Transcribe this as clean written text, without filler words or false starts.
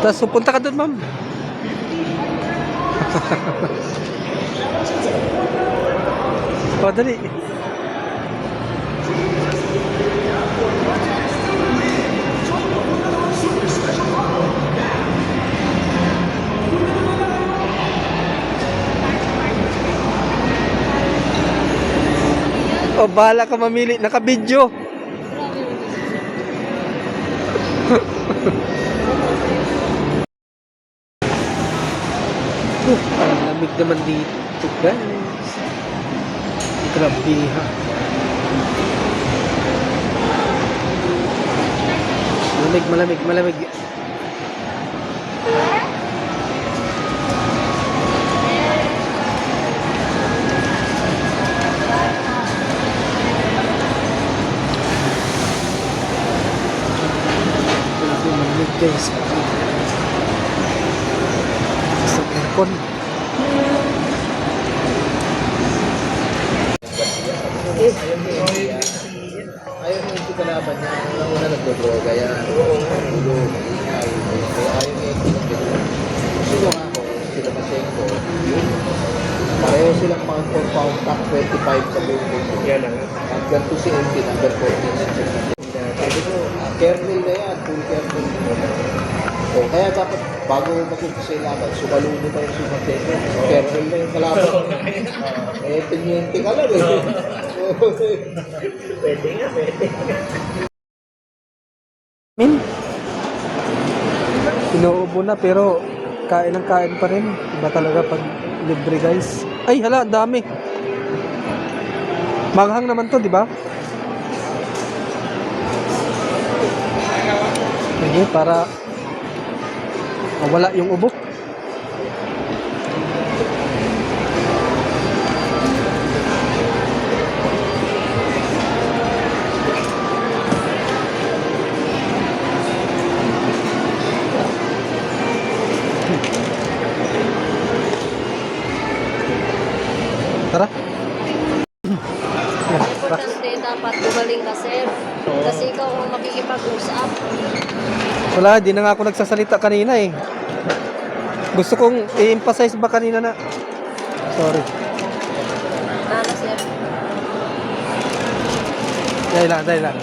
Tapos pupunta ka doon, ma'am. O, dali. O, bahala ka mamili. Naka-video. Ang lamig naman dito, guys. Grabe ha. Malamig, malamig. Malamig, guys. Sa aircon. Ayaw mo yung kalaban niya. Una nagdodroga yan. Ulo, maingay. Ayaw niya yung pinagdodroga. Sino nga ako, sila Masenko. Pareho silang mga 4 pound top 25 sa buong. Yan lang. Hanggang to si 18, number 14. Sabi ko, kernel na yan, full kernel. O kaya dapat bago mag-umpisa yung laban, sumaluni pa yung sumateko. Kernel na yung kalaban. Tiniente ka lang eh. Pwede nga, pwede. Min. Inuubo na pero kain ng kain pa rin. Iba talaga pag libre, guys. Ay, hala, dami. Maghang naman to, di ba? Sige, para mawala yung ubo. Tara. Importante dapat gumaling ka, sir. Kasi ikaw ang makikipag-usap. Wala, di na nga ako nagsasalita kanina eh. Gusto kong i-emphasize ba kanina na. Sorry. Ano, sir? Dahil lang.